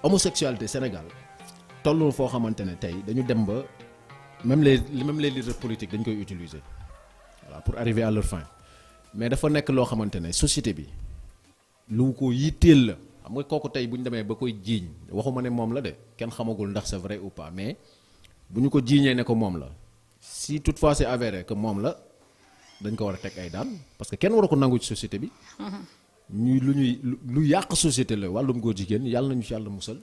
homosexualité Sénégal tollul foo xamante ne tey dañu dem ba même les leaders politiques dañ koy utiliser voilà pour arriver à leur fin mais dafa nekk loo xamante ne société bi lu ko yitteel la xam nga kooku tey bu ñu demee ba koy jiiñ waxuma ne moom la de kenn xamagul ndax c'est vrai ou pas mais bu ñu ko jiiñee ne ko moom la si toutefois c'est avéré que moom la dañ ko war a teg ay daan parce que kenn waru ko nangu ci société bi. lu yàq société la wàllum góor jigéen yàlla nañu ci yàlla musal.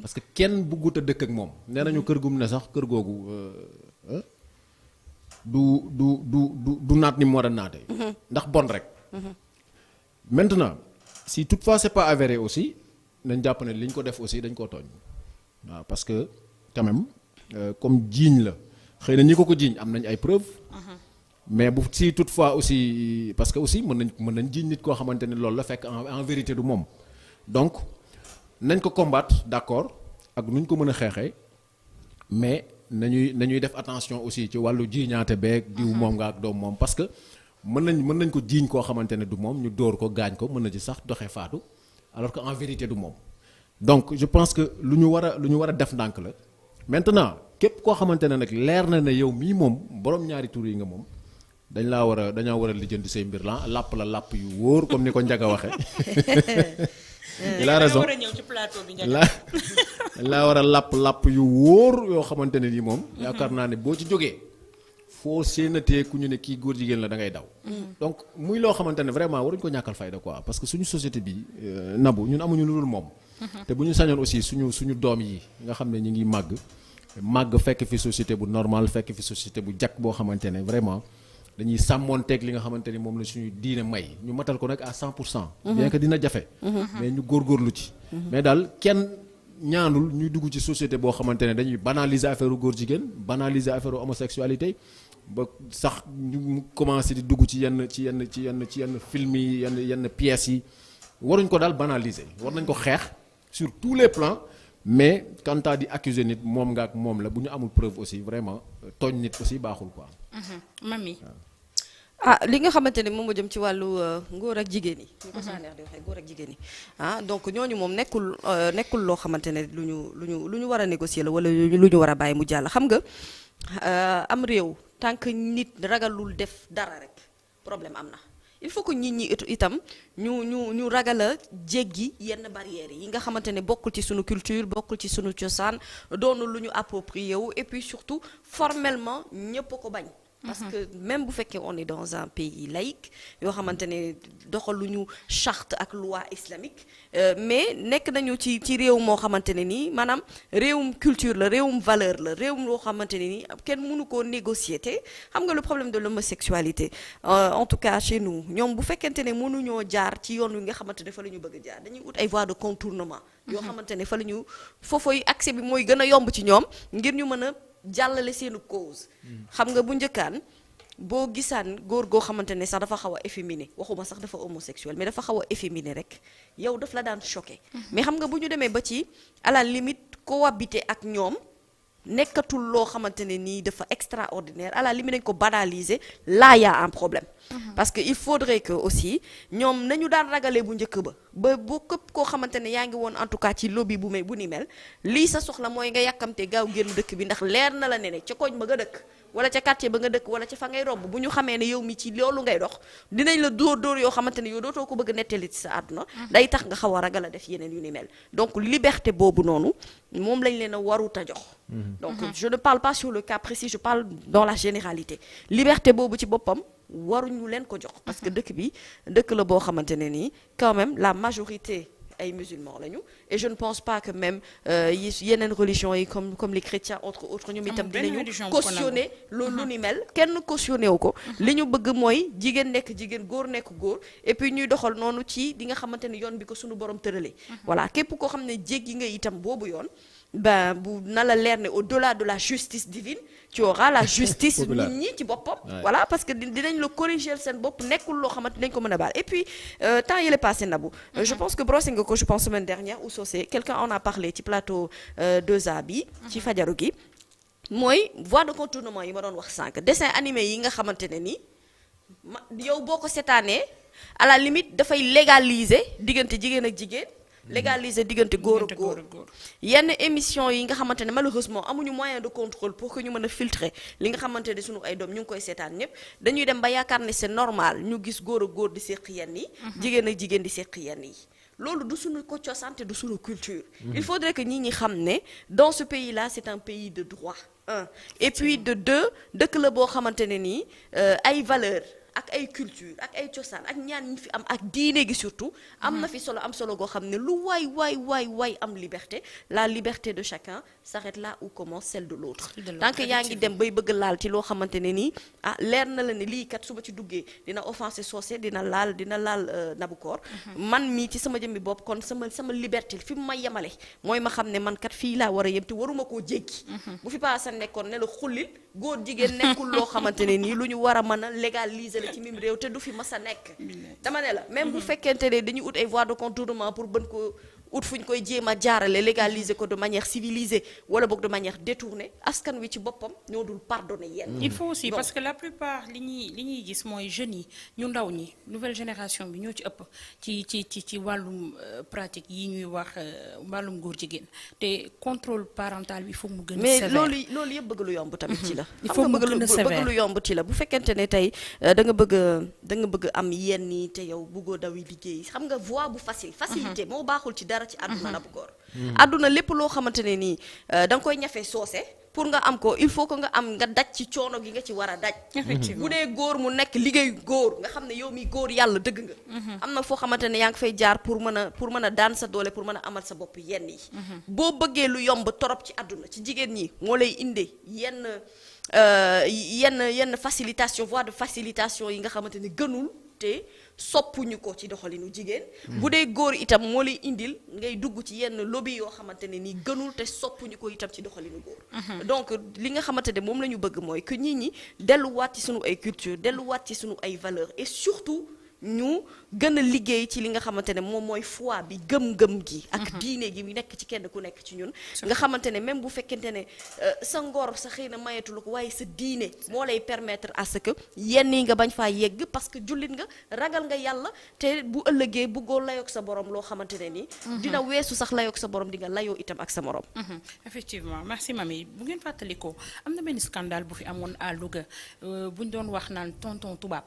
parce que kenn bëggut a dëkk ak moom nee nañu kër gum ne sax kër googu du naat ni mu war a naatee. ndax bon rek. maintenant si toutefois c'est pas avéré aussi nañ jàpp ne li ñu ko def aussi dañ koo tooñ waaw parce que quand même comme jiiñ la xëy na ñi ko jiiñ am nañ ay preuves. mais bu si toutefois aussi parce que aussi mën nañ jiiñ nit koo xamante ne loolu la fekk en vérité du moom donc nañ ko combattre d'accord ak nuñ ko mën a xeexee mais nañuy def attention aussi ci wàllu jiiñaate beeg diw moom nga ak doom moom parce que mën nañ ko jiiñ koo xamante ne du moom ñu dóor ko gaañ ko mën na ci sax doxee faatu alors que en vérité du moom donc je pense que lu ñu war a def ndànk la maintenant képp koo xamante ne nag leer na ne yow mii moom borom ñaari tur yi nga moom dañoo war a lijjanti say mbir la làpp yu wóor comme ni ko Ndiaga waxee. il a raison laa war a làpp yu wóor yoo xamante ne nii moom. yaakaar naa ne boo ci jógee foo séenatee ku ñu ne kii góor jigéen la da ngay daw. donc muy loo xamante ne vraiment waruñu ko ñàkkal fayda quoi parce que suñu société bi nabu ñun amuñu lu dul moom. te bu ñu sañoon aussi suñu doom yi nga xam ne ñu ngi màgg fekk fi société bu normal fekk fi société bu jag boo xamante ne vraiment. dañuy sàmmoonteeg li nga xamante ni moom la suñu diine may ñu matal ko nag à 100%. bien que dina jafe. mais ñu góorgóorlu ci. mais daal kenn ñaanul ñuy dugg ci société boo xamante ne dañuy banaliser affaire góor jigéen banaliser affaire homosexualité ba sax ñu commencé di dugg ci yenn film yi yenn pièces yi waruñ ko daal banaliser war nañ ko xeex sur tous les plans mais quant à di accuser nit moom nga ak moom la bu ñu amul preuve aussi vraiment tooñ nit aussi baaxul quoi. mami. li nga xamante ne moom moo jëm ci wàllu ngóor ak jigéen yi. ñu ko sànneex di waxee góor ak jigéen yi. donc ñooñu moom nekkul loo xamante ne lu ñu war a négocier la wala lu ñu war a bàyyi mu jàll xam nga am réew tant que nit ragalul def dara rek problème am na. il faut que nit ñi itam ñu ragal a jéggi yenn barrières yi nga xamante ne bokkul ci sunu culture bokkul ci sunu cosaan doonul lu ñu approprié wu et puis surtout formellement ñëpp ko bañ. parce que même bu fekkee on est dans un pays laïque yoo xamante ne doxaluñu charte ak loi islamique mais nekk nañu ci réew moo xamante ne nii maanaam réewum culture la réewum valeur la réewum loo xamante ne nii kenn mënu koo négocier te xam nga le problème de l'homosexualité en tout cas chez nous ñoom bu fekkente ne mënuñoo jaar ci yoon wi nga xamante ne fa la ñu bëgg a jaar dañuy ut ay voies de contournement yoo xamante ne fa la ñu foofooy accès bi mooy gën a yomb ci ñoom ngir ñu mën a jàllale seenu cause xam nga bu njëkkaan boo gisaan góor goo xamante ne sax dafa xaw a efféminé waxuma sax dafa homosexuel mais dafa xaw a efféminé rek yow daf la daan choqué mais xam nga bu ñu demee ba ci à la limite cohabiter ak ñoom nekkatul loo xamante ne nii dafa extraordinaire à la limite dañ ko banaliser là y a un problème parce que il faudrait que aussi ñoom nañu daan ragalee bu njëkk ba képp koo xamante ne yaa ngi woon en tout cas ci lobby bu ni mel lii sa soxla mooy nga yàkkamte gaaw génn dëkk bi ndax leer na la ne ca koñ ba nga dëkk wala ca quartier ba nga dëkk wala ca fa ngay romb bu ñu xamee ne yow mi ci loolu ngay dox dinañ la dóor yoo xamante ne yow dootoo ko bëgg a nettali ci sa àdduna day tax nga xaw a ragal a def yeneen yu ni mel donc liberté boobu noonu moom lañ leen a warut a jox donc je ne parle pas sur le cas précis je parle dans la généralité liberté boobu ci boppam waruñu leen ko jox parce que dëkk la boo xamante ne nii quand même la majorité ay musulmans lañu et je ne pense pas que même yeneen religions yi comme les chrétiens entre autres ñoom itam dinañu cautionner lu ni mel kenn cautionné wu ko li ñu bëgg mooy jigéen nekk jigéen góor nekk góor et puis ñuy doxal noonu ci di nga xamante ne yoon bi ko suñu borom tëralee voilà képp koo xam ne jéggi nga itam boobu yoon bu na la leer ne au-delà de la justice divine tu auras la justice nit ñi ci boppam voilà parce que dinañ la corriger seen bopp nekkul loo xamante dinañ ko mën a baal et puis temps yële passé Nabou je pense que brossé nga ko je pense semaine dernière ou Socé quelqu'un en a parlé ci plateau 2A bi ci fajaru gi mooy voie de contournement yi ma doon wax sànq dessin animé yi nga xamante ne nii yow boo ko seetaanee à la limite dafay légaliser diggante jigéen ak jigéen légaliser diggante góor ak góor yenn émission yi nga xamante ne malheureusement amuñu moyen de contrôle pour que ñu mën a filtrer li nga xamante ne sunu ay doom ñu ngi koy seetaan ñëpp dañuy dem ba yaakaar ne c'est normal ñu gis góor ak góor di séq yenn yi jigéen ak jigéen di séq yenn yi loolu du sunu ko cosaan te du sunu culture il faudrait que ñi xam ne dans ce pays là c'est un pays de droit et puis de deux dëkk la boo xamante ne nii ay valeurs ak ay culture ak ay cosaan ak ñaan ñi fi am ak diine gi surtout am na fi solo am solo goo xam ne lu waay am liberté la liberté de chacun s'arrête là où commence celle de l'autre tant que yaa ngi dem bay bëgg laal ci loo xamante ne nii leer na la ne lii kat su ma ci duggee dina offenser Socé dina laal Nabucor man mii ci sama jëmmi bopp kon sama liberté fi mu ma yemale mooy ma xam ne man kat fii laa war a yem te waruma koo jéggi bu fi paasa nekkoon ne la xullil góor jigéen nekkul loo xamante ne nii lu ñu war a mën a légaliser la ci mim réew te du fi mas a nekk dama ne la même bu fekkente ne dañuy ut ay voies de contournement pour bën ko ut fu ñu koy jéem a jaarale légaliser ko de manière civilisée wala boog de manière détournée askan wi ci boppam ñoo dul pardonner yenn il faut aussi parce que la plupart li ñuy gis mooy jeunes yi ñu ndaw ñi nouvelle génération bi ñoo ci ëpp ci wàllum pratique yi ñuy wax wàllum góor jigéen te contrôle parental bi il faut mu gën a sévère mais loolu yëpp bëgg lu yomb tamit ci la il faut mu gën a sévère bëgg lu yomb ci la bu fekkente ne tey da nga bëgg am yenn yi te yow bëggoo dawi liggéey xam nga voie bu facilité moo baaxul ci dara ci àdduna la bu góor àdduna lépp loo xamante ne nii da nga koy ñafe soose pour nga am ko il faut que nga daj ci coono gi nga ci war a daj bu dee góor mu nekk liggéeyu góor nga xam ne yow mi góor yàlla dëgg nga am na foo xamante ne yaa ngi fay jaar pour mën a daan sa doole pour mën a amal sa bopp yenn yi boo bëggee lu yomb torop ci àdduna ci jigéen ñi moo lay indee yenn facilitation voie de facilitation yi nga xamante ne gënul te soppuñu ko ci doxalinu jigéen bu dee góor itam moo lay indil ngay dugg ci yenn lobby yoo xamante ne ni gënul te soppuñu ko itam ci doxalinu góor donc li nga xamante ne moom la ñu bëgg mooy que nit ñi delluwaat ci sunu ay culture delluwaat ci sunu ay valeurs et surtout ñu gën a liggéey ci li nga xamante ne moom mooy foi bi gëm-gëm gi ak diine gi mu nekk ci kenn ku nekk ci ñun nga xamante ne même bu fekkente ne sa ngor sa xëy na mayetu la ko waaye sa diine moo lay permettre à ce que yenn yi nga bañ faa yegg parce que jullit nga ragal nga yàlla te bu ëllëgee bëggoo layoog sa borom loo xamante ne ni dina weesu sax layoog sa borom di nga layoo itam ak sa morom effectivement merci Mamy bu ngeen fàttalikoo am na benn scandale bu fi amoon à Louga buñ doon wax naan tonton tubaab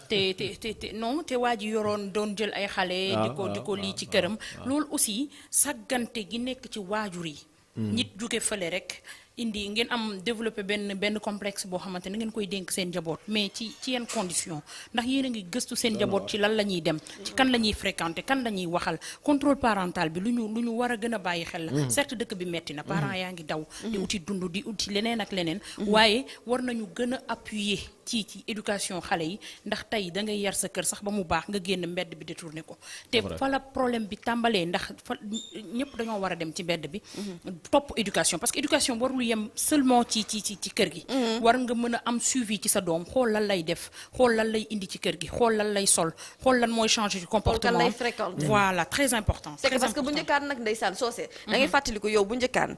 te waa ji yoroon doon jël ay xale di ko lii ci këram loolu aussi sàggante gi nekk ci waajur yi nit jóge fële rek indi ngeen am développé benn complexe boo xamante ne ngeen koy dénk seen njaboot mais ci yenn condition ndax yéen a ngi gëstu seen njaboot ci lan la ñuy dem ci kan la ñuy fréquenter kan la ñuy waxal contrôle parental bi lu ñu war a gën a bàyyi xel la certes dëkk bi metti na parents yaa ngi daw di uti dund di uti leneen ak leneen waaye war nañu gën a appuyer ci éducation xale yi ndax tey da ngay yar sa kër sax ba mu baax nga génn mbedd bi détourné ko te fa la problème bi tàmbalee ndax fa ñëpp dañoo war a dem ci mbedd bi topp éducation parce que éducation warul yem seulement ci kër gi war nga mën a am suivi ci sa doom xool lan lay def xool lan lay indi ci kër gi xool lan lay sol xool lan mooy changer du comportement lay fréquenter voilà très important c'est que parce que bu njëkkaan nag ndeysaan soosee da ngay fàttaliku yow bu njëkkaan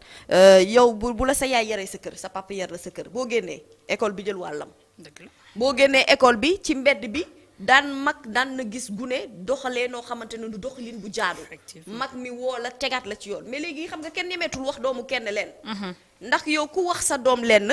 yow bu la sa yaay yaree sa kër sa papa yar la sa kër boo génnee école bi jël wàllam dëgg la boo génnee école bi ci mbedd bi daan na gis gune doxalee noo xamante ne du doxalin bu jaadu mag mi woo la tegaat la ci yoon mais léegi xam nga kenn ñemeetul wax doomu kenn leen ndax yow ku wax sa doom lenn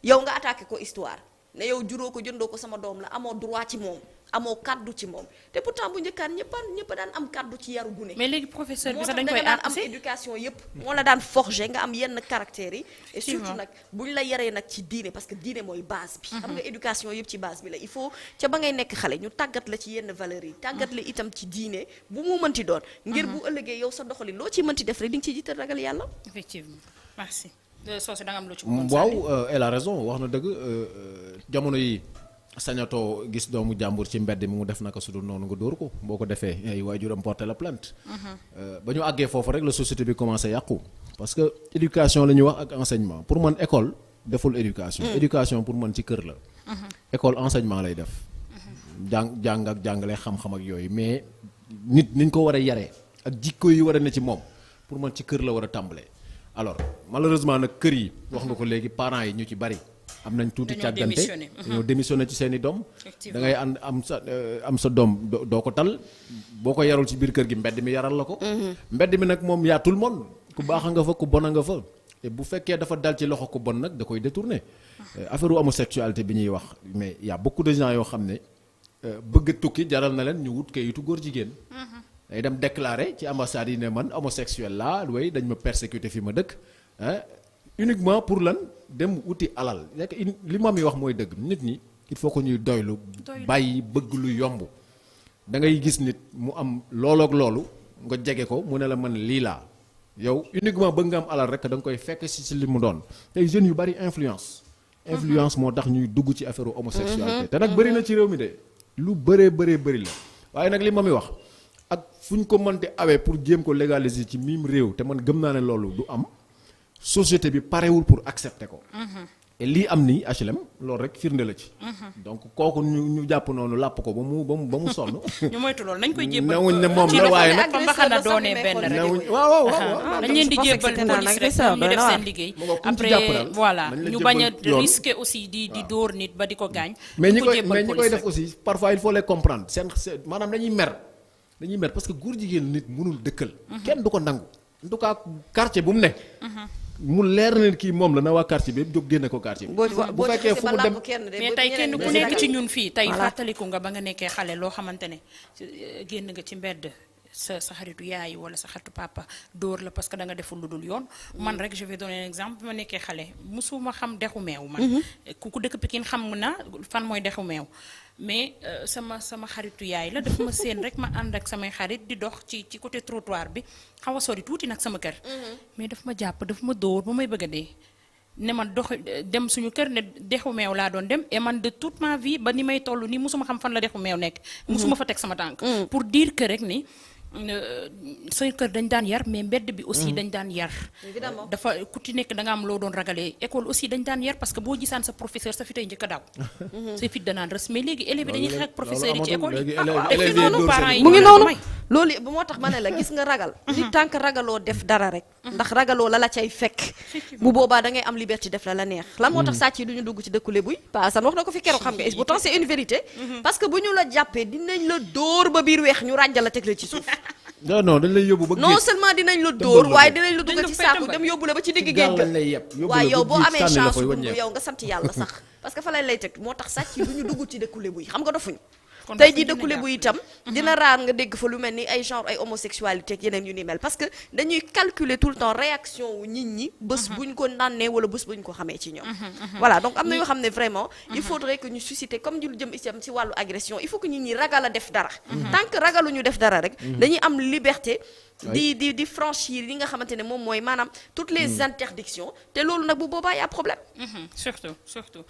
yow nga attaqué ko histoire ne yow juróo ko jëndoo ko sama doom la amoo droit ci moom amoo kaddu ci moom te pourtant bu njëkkaan ñëpp daan am kaddu ci yaru gune mais léegi professeur bi sax dañ moo koy tax daan am éducation yëpp moo la daan forger nga am yenn caractères yi et surtout nag buñ la yaree nag ci diine parce que diine mooy base bi xam nga éducation yëpp ci base bi la il faut ca ba ngay nekk xale ñu tàggat la ci yenn valeurs yi tàggat la itam ci diine bu mu mënti doon ngir bu ëllëgee yow sa doxalin loo ciy mënti def rek di nga ciy jiital ragal yàlla effectivement merci Socé da nga am lu ci waaw elle a raison wax na dëgg jamono yi sañatoo gis doomu jàmbur ci mbedd mi mu def naka su dul noonu nga dóor ko boo ko defee ay waajuram porté la plainte ba ñu àggee foofu rek la société bi commencé yàqu parce que éducation la ñuy wax ak enseignement pour man école deful éducation éducation pour man ci kër la école enseignement lay def jàng ak jàngale xam-xam ak yooyu mais nit niñ ko war a yaree ak jikko yi war a ne ci moom pour man ci kër la war a tàmbalee alors malheureusement nag kër yi wax nga ko léegi parents yi ñu ci bari am nañ tuuti Dañoo càggante démissionné. dañoo démissionné ci seen i doom. Effectivement. da ngay am sa doom doo ko tal boo ko yarul ci biir kër gi mbedd mi yaral la ko. mbedd mi nag moom yaa tout le monde ku baax nga fa ku bon nga fa. te bu fekkee dafa dal ci loxo ku bon nag da koy détourné. affaire homosexualité bi ñuy wax mais y a beaucoup de gens yoo xam ne bëgg a tukki jaral na leen ñu wut kayitu góor jigéen. day dem déclarer ci ambassade yi ne man homosexuel laa way dañ ma persécuté fi ma dëkk uniquement pour lan dem wuti alal nekk li ma mi wax mooy dëgg nit ñi il faut que ñuy doylu bàyyi bëgg lu yomb da ngay gis nit mu am loolook loolu nga jege ko mu ne la man lii laa yow uniquement bëgg nga am alal rek da nga koy fekk si li mu doon tey jeunes yu bari influence moo tax ñuy dugg ci affaire homosexualité te nag bëri na ci réew mi de lu bëree bëri la waaye nag li ma mi wax ak fu ñu ko mënte awee pour jéem ko légaliser ci miim réew te man gëm naa ne loolu du am société bi parewul pour accepter ko. et lii am nii HLM loolu rek firnde la ci. donc kooku ñu jàpp noonu làpp ko ba mu sonn. ñu moytu loolu nañ koy jébbal newuñ ne moom la waaye nag fa mbaxana doonee benn rek. newuñ waaw. dañ leen di jébbal police rek ñoom ñu def seen liggéey. après voilà ñu bañ a risquer aussi di dóor nit ba di ko gaañ. mais ñi koy def aussi parfois il faut les comprendre seen maanaam dañuy mer parce que góor jigéen nit mënul dëkkal. kenn du ko nangu en tout cas quartier bu mu ne. mu leer na kii moom la na waa quartier bi yëpp jóg génne ko quartier bi. bu fekkee fu mu dem mais tey kenn ku nekk ci ñun fii tey fàttaliku nga ba nga nekkee xale loo xamante ne génn nga ci mbedd sa xaritu yaay wala sa xaritu papa dóor la parce que da nga deful lu dul yoon. man rek je vais donner un exemple bi ma nekkee xale musuma xam dexu meew man. ku dëkk Pikine xam na fan mooy dexu meew. mais sama xaritu yaay la dafa ma seen rek ma ànd ak samay xarit di dox ci côté trottoir bi xaw a sori tuuti nag sama kër. mais daf ma jàpp daf ma dóor ba may bëgg a dee. ne ma dox dem suñu kër ne dexu meew laa doon dem et man de toute ma vie ba ni may toll nii musuma xam fan la dexu meew nekk. musuma fa teg sama tànk. pour dire que rek ni. sa kër dañ daan yar mais mbedd bi aussi dañ daan yar. évidemment dafa ku ci nekk da nga am loo doon ragalee école aussi dañ daan yar parce que boo gisaan sa professeur sa fi tey njëkk a daw. sa fit danaan rës mais léegi élèves yi dañuy xeex ak professeurs yi ci école yi. te fi noonu parents yi mu ngi noonu loolu bu moo tax ma ne la gis nga ragal. li tànk ragaloo def dara rek. ndax ragaloo la cay fekk. bu boobaa da ngay am liberté def la neex. lan moo tax sàcc yi du ñu dugg ci dëkku Lebu yi Pa Assane wax na ko fi keroog xam nga et pourtant c'est une vérité. parce que bu ñu la jàppee dinañ la dóor ba biir weex ñu ràjjal la teg la ci suuf. non dañ lay yóbbu ba non seulement dinañ la dóor waaye dinañ la dugg ci saaku dem yóbbu la ba ci digg géej ga waaye yow boo amee chance dund yow nga sant yàlla sax parce que fa lay teg moo tax sàcc yi du ñu dugg ci dëkku Lebu yi xam nga dofuñu tey jii dëkku Lebu itam dina raar nga dégg fa lu mel ni ay genre ay homosexualité ak yeneen yu ni mel parce que dañuy calculer tout le temps réaction wu nit ñi bés buñ ko nànnee wala bés buñ ko xamee ci ñoom voilà donc am na yoo xam ne vraiment il faudrait que ñu susciter comme ñu jëm itam ci wàllu agression il faut que nit ñi ragal a def dara tant que ragaluñu def dara rek dañuy am liberté di franchir li nga xamante ne moom mooy maanaam toutes les interdictions te loolu nag bu boobaa y a problème surtout